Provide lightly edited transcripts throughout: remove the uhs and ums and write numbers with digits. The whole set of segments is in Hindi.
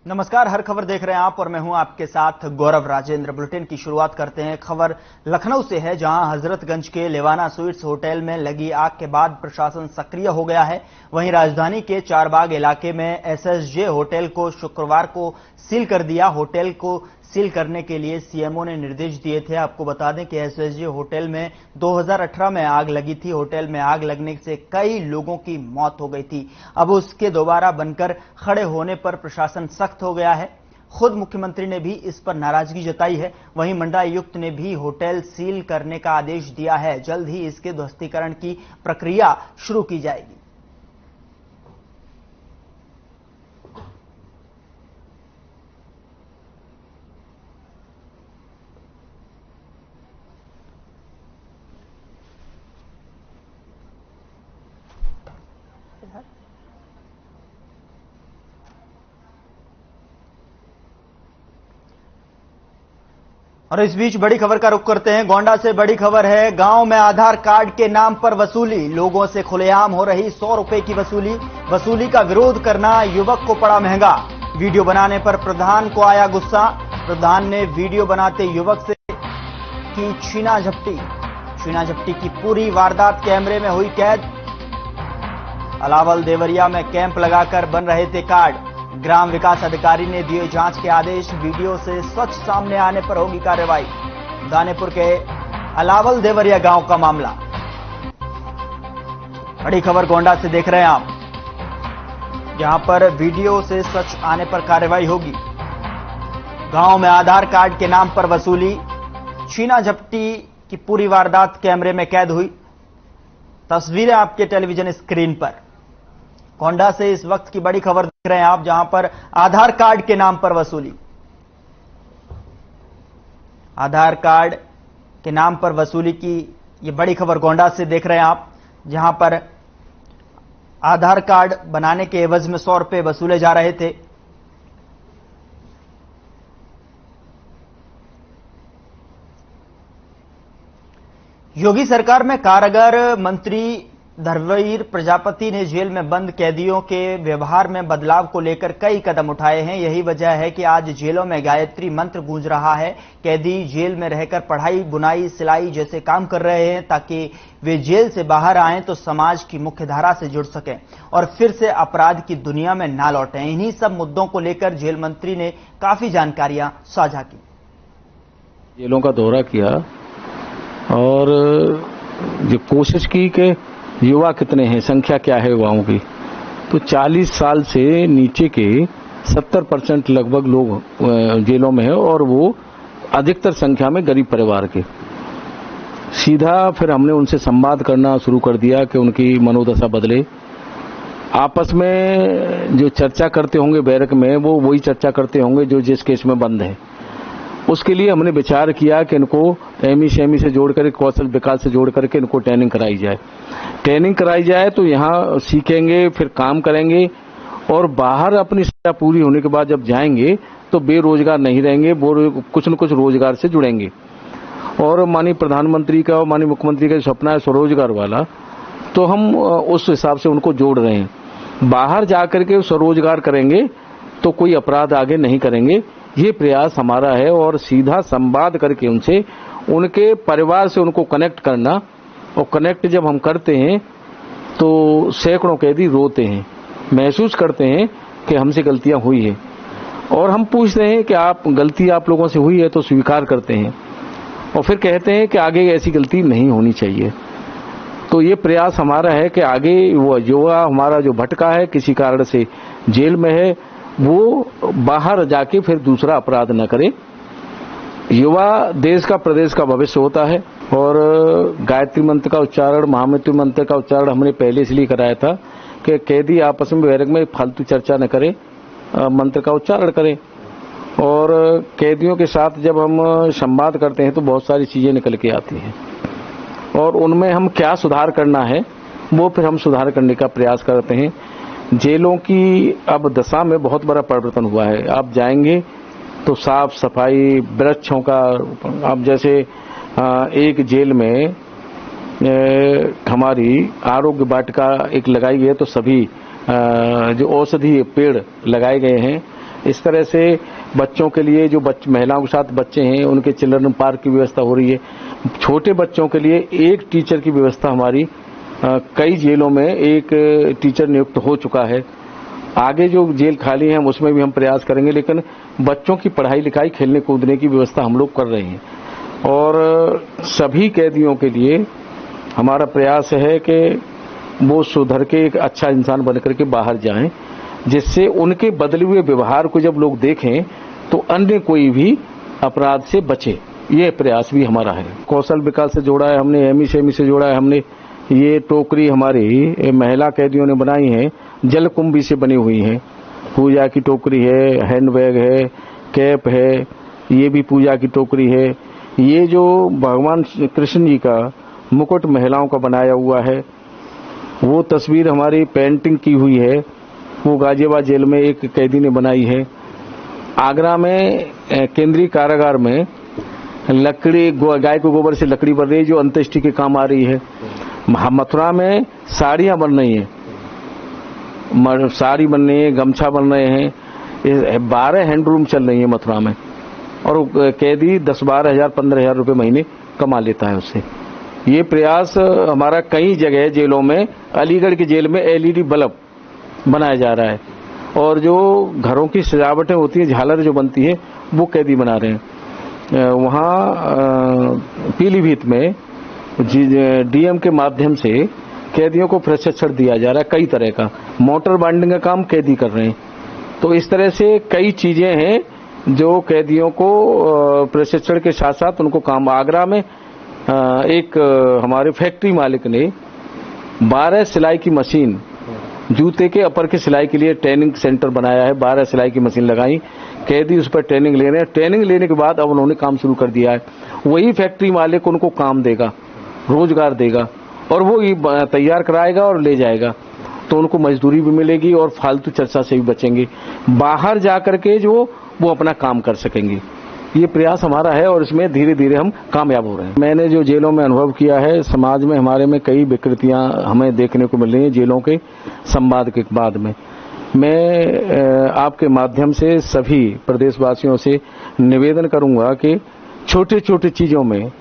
नमस्कार, हर खबर देख रहे हैं आप और मैं हूं आपके साथ गौरव राजेंद्र। बुलेटिन की शुरुआत करते हैं। खबर लखनऊ से है, जहां हजरतगंज के लेवाना स्वीट्स होटल में लगी आग के बाद प्रशासन सक्रिय हो गया है। वहीं राजधानी के चारबाग इलाके में एसएसजे होटल को शुक्रवार को सील कर दिया। होटल को सील करने के लिए सीएमओ ने निर्देश दिए थे। आपको बता दें कि एसएसजे होटल में 2018 में आग लगी थी। होटल में आग लगने से कई लोगों की मौत हो गई थी। अब उसके दोबारा बनकर खड़े होने पर प्रशासन सख्त हो गया है। खुद मुख्यमंत्री ने भी इस पर नाराजगी जताई है। वहीं मंडलायुक्त ने भी होटल सील करने का आदेश दिया है। जल्द ही इसके ध्वस्तीकरण की प्रक्रिया शुरू की जाएगी। और इस बीच बड़ी खबर का रुख करते हैं। गोंडा से बड़ी खबर है। गांव में आधार कार्ड के नाम पर वसूली, लोगों से खुलेआम हो रही 100 रुपए की वसूली का विरोध करना युवक को पड़ा महंगा। वीडियो बनाने पर प्रधान को आया गुस्सा। प्रधान ने वीडियो बनाते युवक से की छीना झपटी की पूरी वारदात कैमरे में हुई कैद। अलावल देवरिया में कैंप लगाकर बन रहे थे कार्ड। ग्राम विकास अधिकारी ने दिए जांच के आदेश। वीडियो से सच सामने आने पर होगी कार्रवाई। दानेपुर के अलावल देवरिया गांव का मामला। बड़ी खबर गोंडा से देख रहे हैं आप, जहां पर वीडियो से सच आने पर कार्रवाई होगी। गांव में आधार कार्ड के नाम पर वसूली, छीना झपटी की पूरी वारदात कैमरे में कैद हुई। तस्वीरें आपके टेलीविजन स्क्रीन पर। गोंडा से इस वक्त की बड़ी खबर देख रहे हैं आप, जहां पर आधार कार्ड के नाम पर वसूली। आधार कार्ड के नाम पर वसूली की ये बड़ी खबर गोंडा से देख रहे हैं आप, जहां पर आधार कार्ड बनाने के एवज में 100 रुपए वसूले जा रहे थे। योगी सरकार में कारागार मंत्री धर्मवीर प्रजापति ने जेल में बंद कैदियों के व्यवहार में बदलाव को लेकर कई कदम उठाए हैं। यही वजह है कि आज जेलों में गायत्री मंत्र गूंज रहा है। कैदी जेल में रहकर पढ़ाई, बुनाई, सिलाई जैसे काम कर रहे हैं, ताकि वे जेल से बाहर आएं तो समाज की मुख्यधारा से जुड़ सकें और फिर से अपराध की दुनिया में ना लौटें। इन्हीं सब मुद्दों को लेकर जेल मंत्री ने काफी जानकारियां साझा की। जेलों का दौरा किया और जो कोशिश की कि युवा कितने हैं, संख्या क्या है युवाओं की, तो 40 साल से नीचे के 70% लगभग लोग जेलों में है और वो अधिकतर संख्या में गरीब परिवार के। सीधा फिर हमने उनसे संवाद करना शुरू कर दिया कि उनकी मनोदशा बदले। आपस में जो चर्चा करते होंगे बैरक में, वो वही चर्चा करते होंगे जो जिस केस में बंद है। उसके लिए हमने विचार किया कि इनको एमी से जोड़ कर, कौशल विकास से जोड़ करके इनको ट्रेनिंग कराई जाए तो यहाँ सीखेंगे, फिर काम करेंगे और बाहर अपनी शिक्षा पूरी होने के बाद जब जाएंगे तो बेरोजगार नहीं रहेंगे, वो कुछ न कुछ रोजगार से जुड़ेंगे। और माननीय प्रधानमंत्री का और माननीय मुख्यमंत्री का सपना है स्वरोजगार वाला, तो हम उस हिसाब से उनको जोड़ रहे हैं। बाहर जाकर के स्वरोजगार करेंगे तो कोई अपराध आगे नहीं करेंगे, ये प्रयास हमारा है। और सीधा संवाद करके उनसे, उनके परिवार से उनको कनेक्ट करना, और कनेक्ट जब हम करते हैं तो सैकड़ों कैदी रोते हैं, महसूस करते हैं कि हमसे गलतियां हुई है। और हम पूछते हैं कि आप गलती आप लोगों से हुई है तो स्वीकार करते हैं और फिर कहते हैं कि आगे ऐसी गलती नहीं होनी चाहिए। तो ये प्रयास हमारा है कि आगे वो युवा हमारा जो भटका है, किसी कारण से जेल में है, वो बाहर जाके फिर दूसरा अपराध न करे। युवा देश का, प्रदेश का भविष्य होता है। और गायत्री मंत्र का उच्चारण, महामृत्यु मंत्र का उच्चारण हमने पहले इसलिए कराया था कि कैदी आपस में बैरक में फालतू चर्चा न करें, मंत्र का उच्चारण करें। और कैदियों के साथ जब हम संवाद करते हैं तो बहुत सारी चीजें निकल के आती हैं और उनमें हम क्या सुधार करना है वो फिर हम सुधार करने का प्रयास करते हैं। जेलों की अब दशा में बहुत बड़ा परिवर्तन हुआ है। आप जाएंगे तो साफ सफाई, वृक्षों का, अब जैसे एक जेल में हमारी आरोग्य वाटिका एक लगाई गई है, तो सभी जो औषधीय पेड़ लगाए गए हैं, इस तरह से बच्चों के लिए जो महिलाओं के साथ बच्चे हैं उनके चिल्ड्रन पार्क की व्यवस्था हो रही है। छोटे बच्चों के लिए एक टीचर की व्यवस्था हमारी कई जेलों में एक टीचर नियुक्त हो चुका है। आगे जो जेल खाली है उसमें भी हम प्रयास करेंगे, लेकिन बच्चों की पढ़ाई लिखाई खेलने कूदने की व्यवस्था हम लोग कर रहे हैं। और सभी कैदियों के लिए हमारा प्रयास है कि वो सुधर के एक अच्छा इंसान बनकर के बाहर जाएं, जिससे उनके बदले हुए व्यवहार को जब लोग देखें तो अन्य कोई भी अपराध से बचे। ये प्रयास भी हमारा है। कौशल विकास से जोड़ा है हमने, एमई से जोड़ा है हमने। ये टोकरी हमारी महिला कैदियों ने बनाई है, जलकुंभी से बनी हुई है। पूजा की टोकरी है, हैंडबैग है, कैप है, ये भी पूजा की टोकरी है। ये जो भगवान कृष्ण जी का मुकुट महिलाओं का बनाया हुआ है, वो तस्वीर हमारी पेंटिंग की हुई है, वो गाजियाबाद जेल में एक कैदी ने बनाई है। आगरा में केंद्रीय कारागार में लकड़ी, गाय के गोबर से लकड़ी बन रही है जो अंत्येष्टि के काम आ रही है। मथुरा में साड़ियां बन रही हैं, साड़ी बन रही है, गमछा बन रहे हैं। 12 हैंडलूम चल रही है मथुरा में, और कैदी 10-12 हजार 15 हजार रुपये महीने कमा लेता है उससे। ये प्रयास हमारा कई जगह जेलों में, अलीगढ़ की जेल में LED बल्ब बनाया जा रहा है, और जो घरों की सजावटें होती है, झालर जो बनती है, वो कैदी बना रहे हैं। वहाँ पीलीभीत में DM के माध्यम से कैदियों को प्रशिक्षण दिया जा रहा है, कई तरह का मोटर बाइंडिंग का काम कैदी कर रहे हैं। तो इस तरह से कई चीजें हैं जो कैदियों को प्रशिक्षण के साथ साथ उनको काम। आगरा में एक हमारे फैक्ट्री मालिक ने 12 सिलाई की मशीन, जूते के अपर की सिलाई के लिए ट्रेनिंग सेंटर बनाया है। 12 सिलाई की मशीन लगाई, कैदी उस पर ट्रेनिंग ले रहे हैं। ट्रेनिंग लेने के बाद अब उन्होंने काम शुरू कर दिया है। वही फैक्ट्री मालिक उनको काम देगा, रोजगार देगा, और वो तैयार कराएगा और ले जाएगा, तो उनको मजदूरी भी मिलेगी और फालतू चर्चा से भी बचेंगे। बाहर जाकर के जो वो अपना काम कर सकेंगे। ये प्रयास हमारा है और इसमें धीरे धीरे हम कामयाब हो रहे हैं। मैंने जो जेलों में अनुभव किया है, समाज में हमारे में कई विकृतियां हमें देखने को मिल रही हैं जेलों के संवाद के बाद में। मैं आपके माध्यम से सभी प्रदेशवासियों से निवेदन करूंगा कि छोटे छोटे चीजों में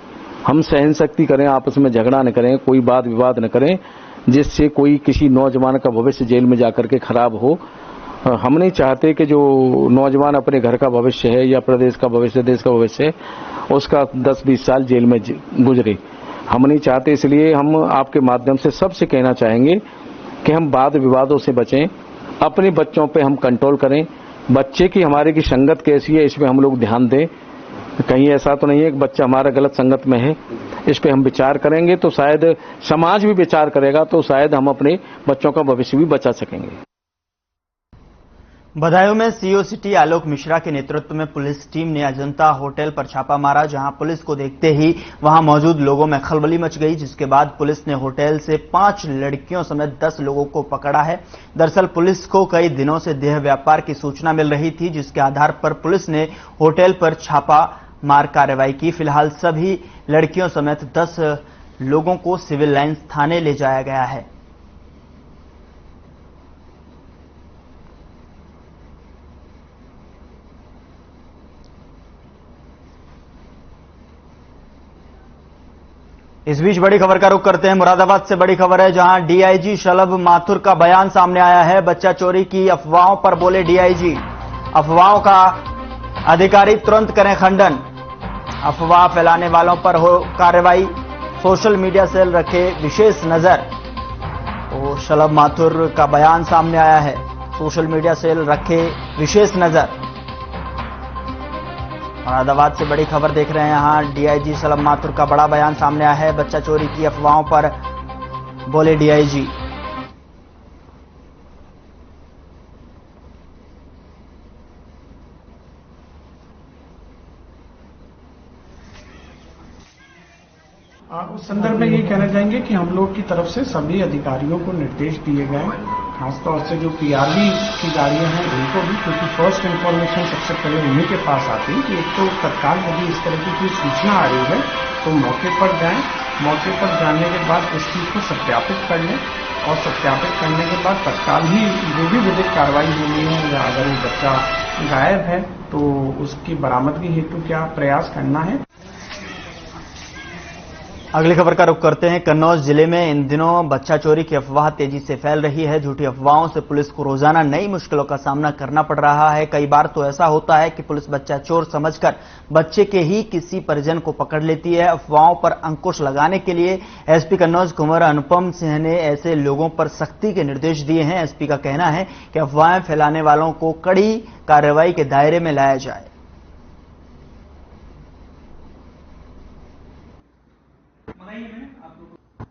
हम सहन शक्ति करें, आपस में झगड़ा न करें, कोई वाद विवाद न करें, जिससे कोई किसी नौजवान का भविष्य जेल में जाकर के खराब हो। हम नहीं चाहते कि जो नौजवान अपने घर का भविष्य है या प्रदेश का भविष्य, देश का भविष्य है, उसका 10-20 साल जेल में गुजरे। हम नहीं चाहते, इसलिए हम आपके माध्यम से सबसे कहना चाहेंगे कि हम वाद विवादों से बचें, अपने बच्चों पे हम कंट्रोल करें। बच्चे की हमारे की संगत कैसी है, इसमें हम लोग ध्यान दें। कहीं ऐसा तो नहीं है कि बच्चा हमारा गलत संगत में है, इस पे हम विचार करेंगे तो शायद समाज भी विचार करेगा, तो शायद हम अपने बच्चों का भविष्य भी बचा सकेंगे। बदायूं में CO सिटी आलोक मिश्रा के नेतृत्व में पुलिस टीम ने अजंता होटल पर छापा मारा, जहां पुलिस को देखते ही वहां मौजूद लोगों में खलबली मच गई, जिसके बाद पुलिस ने होटल से 5 लड़कियों समेत 10 लोगों को पकड़ा है। दरअसल पुलिस को कई दिनों से देह व्यापार की सूचना मिल रही थी, जिसके आधार पर पुलिस ने होटल पर छापा मार कार्रवाई की। फिलहाल सभी लड़कियों समेत 10 लोगों को सिविल लाइंस थाने ले जाया गया है। इस बीच बड़ी खबर का रुख करते हैं। मुरादाबाद से बड़ी खबर है, जहां DIG शलभ माथुर का बयान सामने आया है। बच्चा चोरी की अफवाहों पर बोले DIG, अफवाहों का अधिकारी तुरंत करें खंडन, अफवाह फैलाने वालों पर हो कार्रवाई, सोशल मीडिया सेल रखे विशेष नजर। तो शलभ माथुर का बयान सामने आया है, सोशल मीडिया सेल रखे विशेष नजर। मुरादाबाद से बड़ी खबर देख रहे हैं, यहां DIG शलभ माथुर का बड़ा बयान सामने आया है। बच्चा चोरी की अफवाहों पर बोले DIG। उस संदर्भ में ये कहना चाहेंगे कि हम लोग की तरफ से सभी अधिकारियों को निर्देश दिए गए, खासतौर से जो PRV की गाड़ियां हैं उनको भी, क्योंकि फर्स्ट इन्फॉर्मेशन सबसे पहले उन्हीं के पास आती है कि एक तो तत्काल यदि इस तरह की कोई सूचना आ रही है तो मौके पर जाएं, मौके पर जाने के बाद इस चीज को सत्यापित कर लें, और सत्यापित करने के बाद तत्काल ही जो भी विधिक कार्रवाई होनी है, या अगर वो बच्चा गायब है, तो उसकी बरामदगी हेतु क्या प्रयास करना है। अगली खबर का रुख करते हैं। कन्नौज जिले में इन दिनों बच्चा चोरी की अफवाह तेजी से फैल रही है। झूठी अफवाहों से पुलिस को रोजाना नई मुश्किलों का सामना करना पड़ रहा है। कई बार तो ऐसा होता है कि पुलिस बच्चा चोर समझकर बच्चे के ही किसी परिजन को पकड़ लेती है। अफवाहों पर अंकुश लगाने के लिए एसपी कन्नौज कुंवर अनुपम सिंह ने ऐसे लोगों पर सख्ती के निर्देश दिए हैं। एसपी का कहना है कि अफवाहें फैलाने वालों को कड़ी कार्रवाई के दायरे में लाया जाए।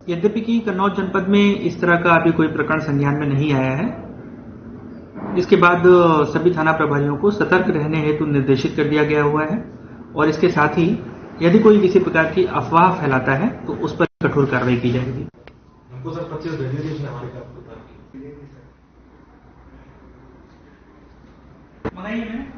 यद्यपि कि कन्नौज जनपद में इस तरह का अभी कोई प्रकरण संज्ञान में नहीं आया है, इसके बाद सभी थाना प्रभारियों को सतर्क रहने हेतु निर्देशित कर दिया गया हुआ है और इसके साथ ही यदि कोई किसी प्रकार की अफवाह फैलाता है तो उस पर कठोर कार्रवाई की जाएगी। हमको सर 25 भेजने दीजिए हमारे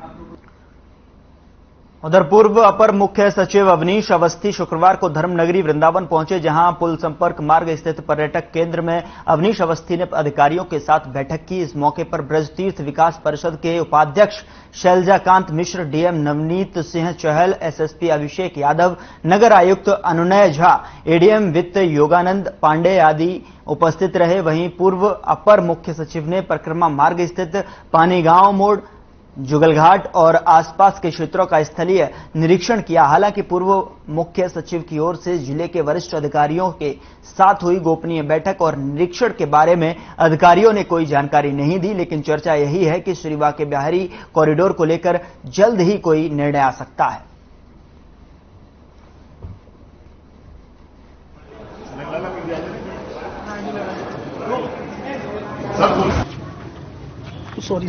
उधर पूर्व अपर मुख्य सचिव अवनीश अवस्थी शुक्रवार को धर्मनगरी वृंदावन पहुंचे, जहां पुल संपर्क मार्ग स्थित पर्यटक केंद्र में अवनीश अवस्थी ने अधिकारियों के साथ बैठक की। इस मौके पर ब्रज तीर्थ विकास परिषद के उपाध्यक्ष शैलजाकांत मिश्र, डीएम नवनीत सिंह चहल, एसएसपी अभिषेक यादव, नगर आयुक्त अनुनय झा, एडीएम वित्त योगानंद पांडे आदि उपस्थित रहे। वहीं पूर्व अपर मुख्य सचिव ने परिक्रमा मार्ग स्थित पानीगांव मोड़, जुगलघाट और आसपास के क्षेत्रों का स्थलीय निरीक्षण किया। हालांकि पूर्व मुख्य सचिव की ओर से जिले के वरिष्ठ अधिकारियों के साथ हुई गोपनीय बैठक और निरीक्षण के बारे में अधिकारियों ने कोई जानकारी नहीं दी, लेकिन चर्चा यही है कि श्री वाके बिहारी कॉरिडोर को लेकर जल्द ही कोई निर्णय आ सकता है। सॉरी।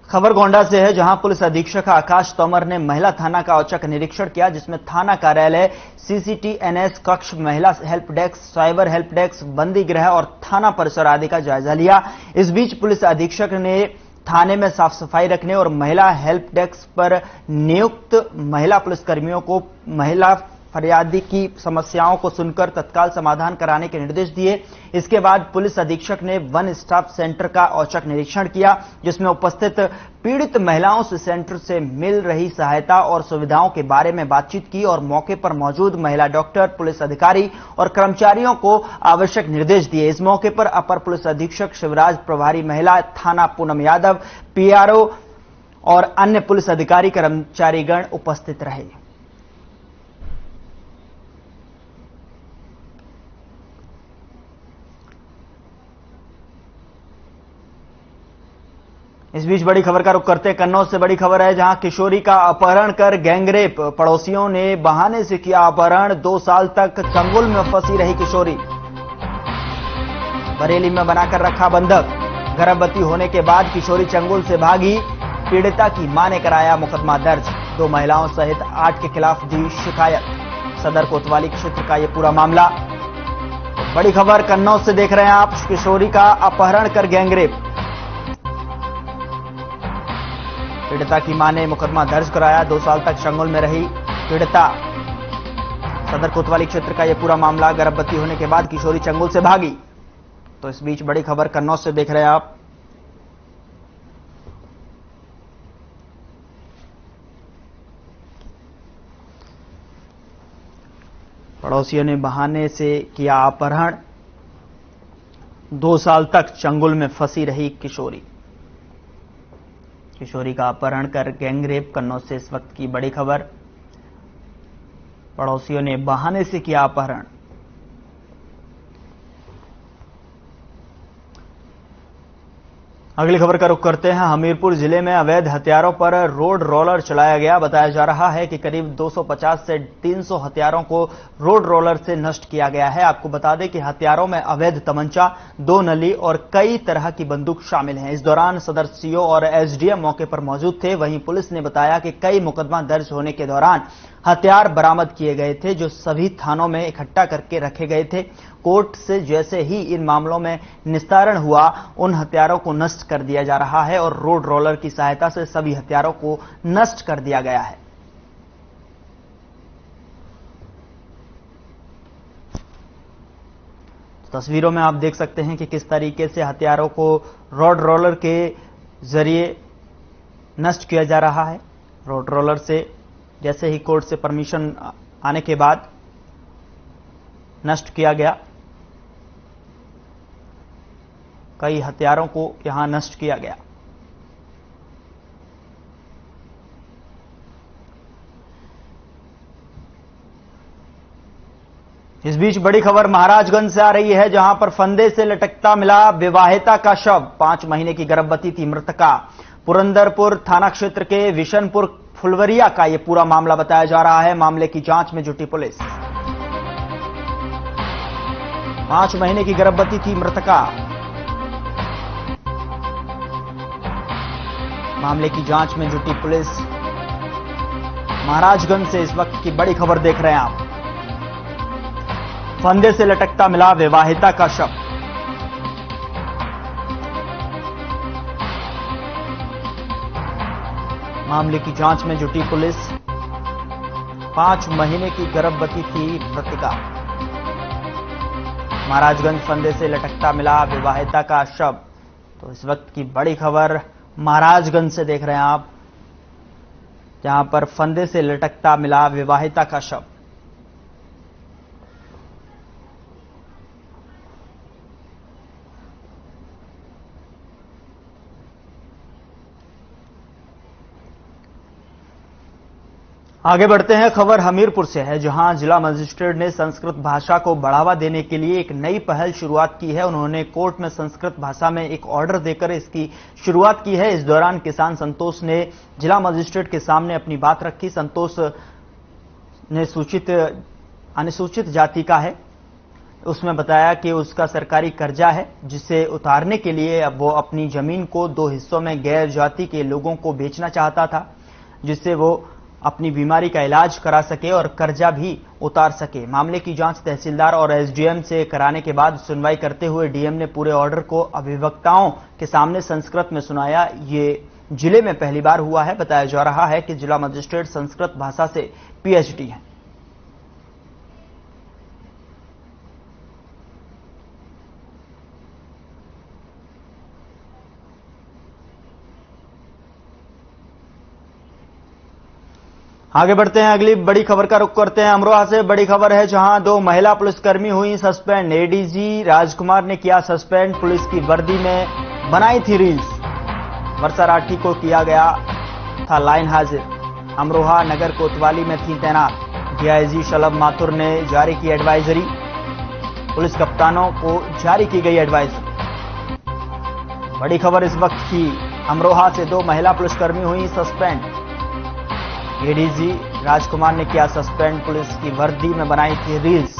खबर गोंडा से है, जहां पुलिस अधीक्षक आकाश तोमर ने महिला थाना का औचक निरीक्षण किया, जिसमें थाना कार्यालय, सीसीटीएनएस कक्ष, महिला help desk, cyber help desk, बंदी गृह और थाना परिसर आदि का जायजा लिया। इस बीच पुलिस अधीक्षक ने थाने में साफ सफाई रखने और महिला हेल्प डेस्क पर नियुक्त महिला पुलिसकर्मियों को महिला फरियादी की समस्याओं को सुनकर तत्काल समाधान कराने के निर्देश दिए। इसके बाद पुलिस अधीक्षक ने वन स्टॉप सेंटर का औचक निरीक्षण किया, जिसमें उपस्थित पीड़ित महिलाओं से सेंटर से मिल रही सहायता और सुविधाओं के बारे में बातचीत की और मौके पर मौजूद महिला डॉक्टर, पुलिस अधिकारी और कर्मचारियों को आवश्यक निर्देश दिए। इस मौके पर अपर पुलिस अधीक्षक शिवराज, प्रभारी महिला थाना पूनम यादव, पीआरओ और अन्य पुलिस अधिकारी कर्मचारीगण उपस्थित रहे। इस बीच बड़ी खबर का रुख करते हैं। कन्नौज से बड़ी खबर है, जहां किशोरी का अपहरण कर गैंगरेप, पड़ोसियों ने बहाने से किया अपहरण। 2 साल तक चंगुल में फंसी रही किशोरी, बरेली में बनाकर रखा बंधक। गर्भवती होने के बाद किशोरी चंगुल से भागी, पीड़िता की मां ने कराया मुकदमा दर्ज। 2 महिलाओं सहित 8 के खिलाफ दी शिकायत। सदर कोतवाली क्षेत्र का यह पूरा मामला। बड़ी खबर कन्नौज से देख रहे हैं आप। किशोरी का अपहरण कर गैंगरेप, पीड़िता की मां ने मुकदमा दर्ज कराया। 2 साल तक चंगुल में रही पीड़िता। सदर कोतवाली क्षेत्र का यह पूरा मामला। गर्भवती होने के बाद किशोरी चंगुल से भागी। तो इस बीच बड़ी खबर कन्नौज से देख रहे हैं आप। पड़ोसियों ने बहाने से किया अपहरण। 2 साल तक चंगुल में फंसी रही किशोरी। किशोरी का अपहरण कर गैंगरेप। कन्नौज से इस वक्त की बड़ी खबर। पड़ोसियों ने बहाने से किया अपहरण। अगली खबर का रुख करते हैं। हमीरपुर जिले में अवैध हथियारों पर रोड रोलर चलाया गया। बताया जा रहा है कि करीब 250 से 300 हथियारों को रोड रोलर से नष्ट किया गया है। आपको बता दें कि हथियारों में अवैध तमंचा, 2 नली और कई तरह की बंदूक शामिल हैं। इस दौरान सदर सीओ और एसडीएम मौके पर मौजूद थे। वहीं पुलिस ने बताया कि कई मुकदमा दर्ज होने के दौरान हथियार बरामद किए गए थे, जो सभी थानों में इकट्ठा करके रखे गए थे। कोर्ट से जैसे ही इन मामलों में निस्तारण हुआ, उन हथियारों को नष्ट कर दिया जा रहा है और रोड रोलर की सहायता से सभी हथियारों को नष्ट कर दिया गया है। तस्वीरों में आप देख सकते हैं कि किस तरीके से हथियारों को रोड रोलर के जरिए नष्ट किया जा रहा है। रोड रोलर से जैसे ही कोर्ट से परमिशन आने के बाद नष्ट किया गया, कई हथियारों को यहां नष्ट किया गया। इस बीच बड़ी खबर महाराजगंज से आ रही है, जहां पर फंदे से लटकता मिला विवाहिता का शव। 5 महीने की गर्भवती थी मृतका। पुरंदरपुर थाना क्षेत्र के विशनपुर फुलवरिया का यह पूरा मामला बताया जा रहा है। मामले की जांच में जुटी पुलिस। 5 महीने की गर्भवती थी मृतका। मामले की जांच में जुटी पुलिस। महाराजगंज से इस वक्त की बड़ी खबर देख रहे हैं आप। फंदे से लटकता मिला विवाहिता का शव। मामले की जांच में जुटी पुलिस। 5 महीने की गर्भवती थी मृतका। महाराजगंज फंदे से लटकता मिला विवाहिता का शव। तो इस वक्त की बड़ी खबर महाराजगंज से देख रहे हैं आप, जहां पर फंदे से लटकता मिला विवाहिता का शव। आगे बढ़ते हैं। खबर हमीरपुर से है, जहां जिला मजिस्ट्रेट ने संस्कृत भाषा को बढ़ावा देने के लिए एक नई पहल शुरुआत की है। उन्होंने कोर्ट में संस्कृत भाषा में एक ऑर्डर देकर इसकी शुरुआत की है। इस दौरान किसान संतोष ने जिला मजिस्ट्रेट के सामने अपनी बात रखी। संतोष ने अनुसूचित जाति का है। उसमें बताया कि उसका सरकारी कर्जा है, जिसे उतारने के लिए अब वो अपनी जमीन को 2 हिस्सों में गैर जाति के लोगों को बेचना चाहता था, जिससे वो अपनी बीमारी का इलाज करा सके और कर्जा भी उतार सके। मामले की जांच तहसीलदार और एसडीएम से कराने के बाद सुनवाई करते हुए डीएम ने पूरे ऑर्डर को अभिवक्ताओं के सामने संस्कृत में सुनाया। ये जिले में पहली बार हुआ है। बताया जा रहा है कि जिला मजिस्ट्रेट संस्कृत भाषा से पीएचडी है। आगे बढ़ते हैं, अगली बड़ी खबर का रुख करते हैं। अमरोहा से बड़ी खबर है, जहां 2 महिला पुलिसकर्मी हुई सस्पेंड। एडीजी राजकुमार ने किया सस्पेंड। पुलिस की वर्दी में बनाई थी रील्स। वर्षा राठी को किया गया था लाइन हाजिर। अमरोहा नगर कोतवाली में थी तैनात। डीआईजी शलभ माथुर ने जारी की एडवाइजरी। पुलिस कप्तानों को जारी की गई एडवाइजरी। बड़ी खबर इस वक्त की, अमरोहा से 2 महिला पुलिसकर्मी हुई सस्पेंड। एडीजी राजकुमार ने किया सस्पेंड। पुलिस की वर्दी में बनाई थी रील्स।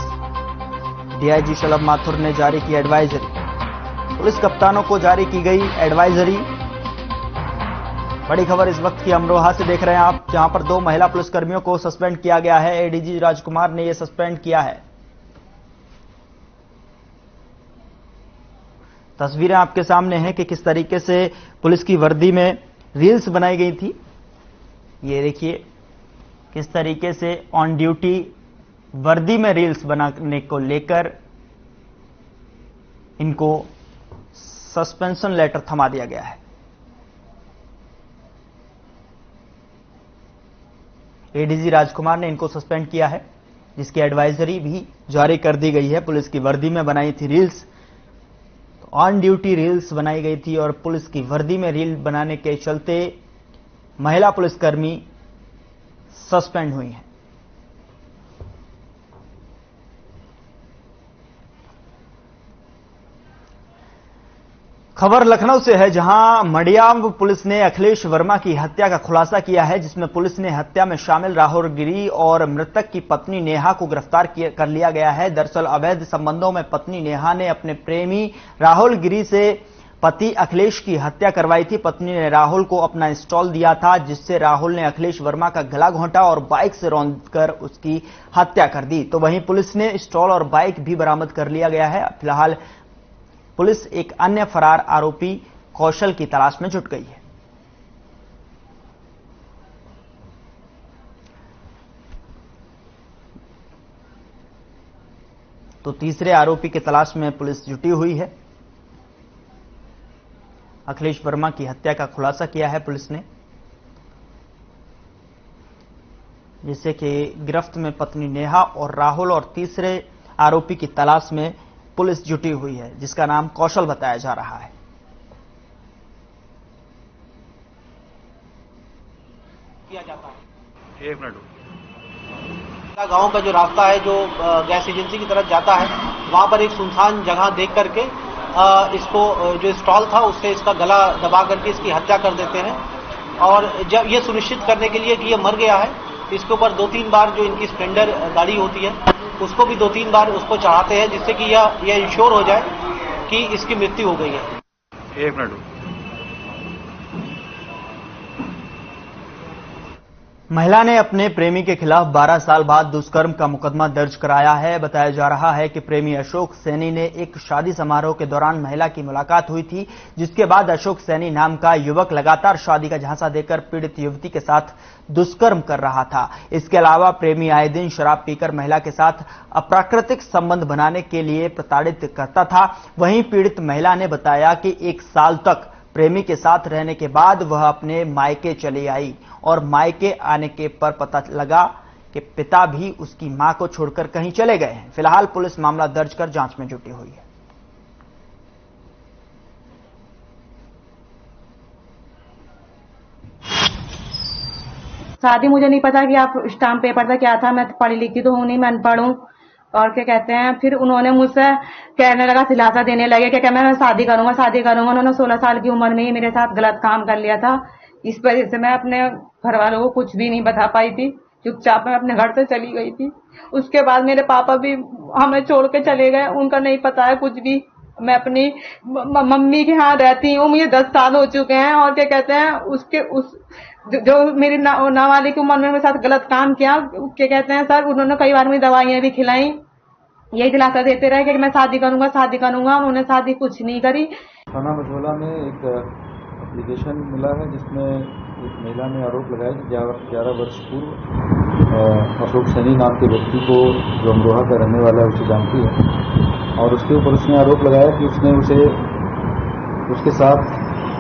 डीआईजी शलभ माथुर ने जारी की एडवाइजरी। पुलिस कप्तानों को जारी की गई एडवाइजरी। बड़ी खबर इस वक्त की अमरोहा से देख रहे हैं आप, जहां पर 2 महिला पुलिसकर्मियों को सस्पेंड किया गया है। एडीजी राजकुमार ने यह सस्पेंड किया है। तस्वीरें आपके सामने हैं कि किस तरीके से पुलिस की वर्दी में रील्स बनाई गई थी। ये देखिए किस तरीके से ऑन ड्यूटी वर्दी में रील्स बनाने को लेकर इनको सस्पेंशन लेटर थमा दिया गया है। एडीजी राजकुमार ने इनको सस्पेंड किया है, जिसकी एडवाइजरी भी जारी कर दी गई है। पुलिस की वर्दी में बनाई थी रील्स, ऑन ड्यूटी रील्स बनाई गई थी और पुलिस की वर्दी में रील बनाने के चलते महिला पुलिसकर्मी सस्पेंड हुई हैं। खबर लखनऊ से है, जहां मडियाम पुलिस ने अखिलेश वर्मा की हत्या का खुलासा किया है, जिसमें पुलिस ने हत्या में शामिल राहुल गिरी और मृतक की पत्नी नेहा को गिरफ्तार कर लिया गया है। दरअसल अवैध संबंधों में पत्नी नेहा ने अपने प्रेमी राहुल गिरी से पति अखिलेश की हत्या करवाई थी। पत्नी ने राहुल को अपना स्टॉल दिया था, जिससे राहुल ने अखिलेश वर्मा का गला घोंटा और बाइक से रौंदकर उसकी हत्या कर दी। तो वहीं पुलिस ने स्टॉल और बाइक भी बरामद कर लिया गया है। फिलहाल पुलिस एक अन्य फरार आरोपी कौशल की तलाश में जुट गई है। तो तीसरे आरोपी की तलाश में पुलिस जुटी हुई है। अखिलेश वर्मा की हत्या का खुलासा किया है पुलिस ने, जिससे कि गिरफ्त में पत्नी नेहा और राहुल और तीसरे आरोपी की तलाश में पुलिस जुटी हुई है, जिसका नाम कौशल बताया जा रहा है। किया जाता है। एक मिनट। गांव का जो रास्ता है जो गैस एजेंसी की तरफ जाता है, वहां पर एक सुनसान जगह देख करके इसको जो स्टॉल था उससे इसका गला दबा करके इसकी हत्या कर देते हैं। और जब ये सुनिश्चित करने के लिए कि ये मर गया है, इसके ऊपर 2-3 बार जो इनकी स्प्लेंडर गाड़ी होती है उसको भी 2-3 बार उसको चढ़ाते हैं, जिससे कि यह इंश्योर हो जाए कि इसकी मृत्यु हो गई है। एक मिनट। महिला ने अपने प्रेमी के खिलाफ 12 साल बाद दुष्कर्म का मुकदमा दर्ज कराया है। बताया जा रहा है कि प्रेमी अशोक सैनी ने एक शादी समारोह के दौरान महिला की मुलाकात हुई थी, जिसके बाद अशोक सैनी नाम का युवक लगातार शादी का झांसा देकर पीड़ित युवती के साथ दुष्कर्म कर रहा था। इसके अलावा प्रेमी आए दिन शराब पीकर महिला के साथ अप्राकृतिक संबंध बनाने के लिए प्रताड़ित करता था। वहीं पीड़ित महिला ने बताया कि 1 साल तक प्रेमी के साथ रहने के बाद वह अपने मायके चली आई और मायके आने के पर पता लगा कि पिता भी उसकी मां को छोड़कर कहीं चले गए हैं। फिलहाल पुलिस मामला दर्ज कर जांच में जुटी हुई है। शादी मुझे नहीं पता कि आप स्टाम्प पेपर था क्या था, मैं पढ़ी लिखी तो हूं नहीं, मैं अनपढ़ हूं। और क्या कहते हैं, फिर उन्होंने मुझसे कहने लगा, दिलासा देने लगे कि मैं शादी करूंगा शादी करूंगा। उन्होंने 16 साल की उम्र में ही मेरे साथ गलत काम कर लिया था। इस वजह से मैं अपने घर वालों को कुछ भी नहीं बता पाई थी, चुपचाप मैं अपने घर से चली गई थी। उसके बाद मेरे पापा भी हमें छोड़ के चले गए, उनका नहीं पता है कुछ भी। मैं अपनी मम्मी के यहाँ रहती हूँ, मुझे 10 साल हो चुके हैं। और क्या कहते हैं, जो मेरी नाबालिग उम्र में मेरे साथ गलत काम किया, क्या कहते हैं सर, उन्होंने कई बार मुझे दवाइयां भी खिलाई, यही दिलासा देते रहे कि मैं शादी करूंगा शादी करूंगा। उन्होंने शादी कुछ नहीं करी। थाना मझौला में एक एप्लीकेशन मिला है जिसमें एक महिला ने आरोप लगाया कि 11 वर्ष पूर्व अशोक सैनी नाम के व्यक्ति को, जो अमरोहा का रहने वाला है, उसे जानती है, और उसके ऊपर उसने आरोप लगाया कि उसने उसके साथ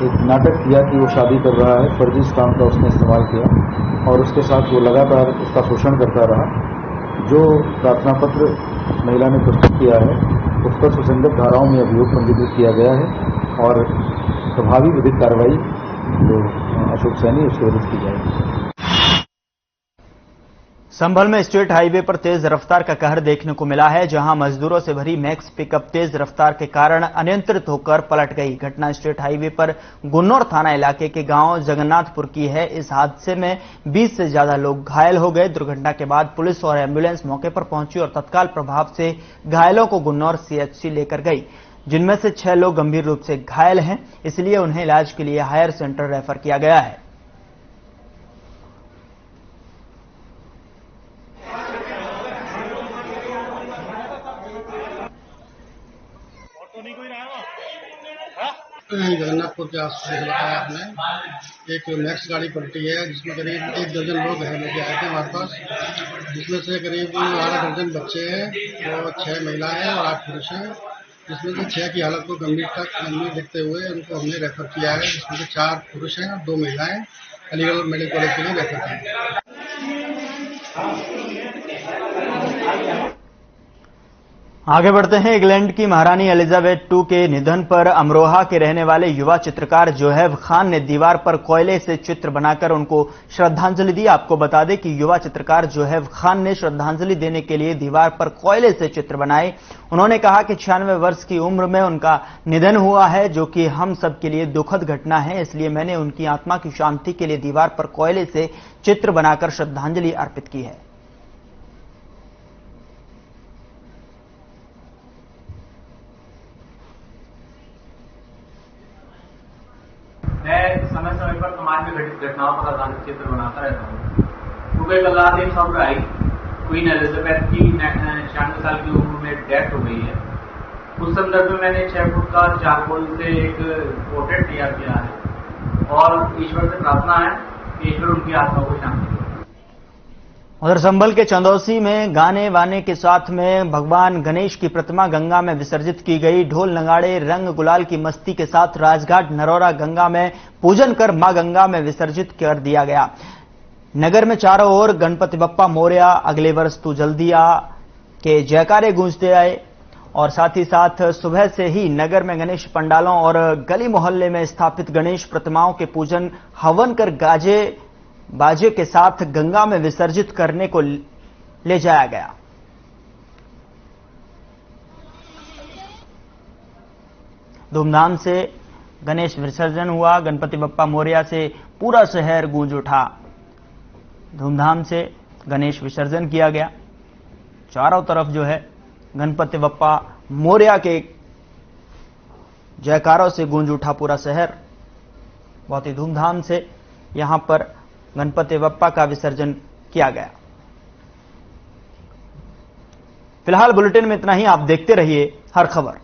एक नाटक किया कि वो शादी कर रहा है, फर्जी स्टाम्प का उसने इस्तेमाल किया और उसके साथ वो लगातार उसका शोषण करता रहा। जो प्रार्थना पत्र महिला ने प्रस्तुत किया है उस पर सुसंगत धाराओं में अभियोग पंजीकृत किया गया है और प्रभावी विधिक कार्रवाई जो अशोक सैनी उसके विरुद्ध की जाएगी। संभल में स्टेट हाईवे पर तेज रफ्तार का कहर देखने को मिला है, जहां मजदूरों से भरी मैक्स पिकअप तेज रफ्तार के कारण अनियंत्रित होकर पलट गई। घटना स्टेट हाईवे पर गुन्नौर थाना इलाके के गांव जगन्नाथपुर की है। इस हादसे में 20 से ज्यादा लोग घायल हो गए। दुर्घटना के बाद पुलिस और एम्बुलेंस मौके पर पहुंची और तत्काल प्रभाव से घायलों को गुन्नौर सीएचसी लेकर गई, जिनमें से 6 लोग गंभीर रूप से घायल हैं, इसलिए उन्हें इलाज के लिए हायर सेंटर रेफर किया गया है। जगन्नाथपुर के आस पास बताया आपने, एक मैक्स गाड़ी पलटी है जिसमें करीब 1 दर्जन लोग घायल होकर आए थे हमारे पास, जिसमें से करीब 12 दर्जन बच्चे हैं और 6 महिलाएं हैं और 8 पुरुष हैं, जिसमें से 6 की हालत को गंभीर देखते हुए उनको हमने रेफर किया है, जिसमें से 4 पुरुष हैं और 2 महिलाएं अलीगढ़ मेडिकल कॉलेज के लिए रेफर किया। आगे बढ़ते हैं। इंग्लैंड की महारानी एलिजाबेथ II के निधन पर अमरोहा के रहने वाले युवा चित्रकार जोहेब खान ने दीवार पर कोयले से चित्र बनाकर उनको श्रद्धांजलि दी। आपको बता दें कि युवा चित्रकार जोहेब खान ने श्रद्धांजलि देने के लिए दीवार पर कोयले से चित्र बनाए। उन्होंने कहा कि 96 वर्ष की उम्र में उनका निधन हुआ है, जो कि हम सब के लिए दुखद घटना है, इसलिए मैंने उनकी आत्मा की शांति के लिए दीवार पर कोयले से चित्र बनाकर श्रद्धांजलि अर्पित की है। मैं समय समय पर समाज में घटित घटनाओं पर आधारित चित्र बनाता रहता हूँ। क्योंकि कल रात एक खबर आई, क्वीन एलिजाबेथ की 96 साल की उम्र में डेथ हो गई है। उस संदर्भ में मैंने 6 फुट का चारकोल से एक पोर्ट्रेट तैयार किया है और ईश्वर से प्रार्थना है कि ईश्वर उनकी आत्मा को शांति दे। उधर संभल के चंदौसी में गाने वाने के साथ में भगवान गणेश की प्रतिमा गंगा में विसर्जित की गई। ढोल नगाड़े रंग गुलाल की मस्ती के साथ राजघाट नरौरा गंगा में पूजन कर मां गंगा में विसर्जित कर दिया गया। नगर में चारों ओर गणपति बप्पा मोरया, अगले वर्ष तू जल्दी आ के जयकारे गूंजते आए और साथ ही साथ सुबह से ही नगर में गणेश पंडालों और गली मोहल्ले में स्थापित गणेश प्रतिमाओं के पूजन हवन कर गाजे बाजे के साथ गंगा में विसर्जित करने को ले जाया गया। धूमधाम से गणेश विसर्जन हुआ। गणपति बप्पा मोरया से पूरा शहर गूंज उठा। धूमधाम से गणेश विसर्जन किया गया। चारों तरफ जो है गणपति बप्पा मोरया के जयकारों से गूंज उठा पूरा शहर। बहुत ही धूमधाम से यहां पर गणपति बप्पा का विसर्जन किया गया। फिलहाल बुलेटिन में इतना ही। आप देखते रहिए हर खबर।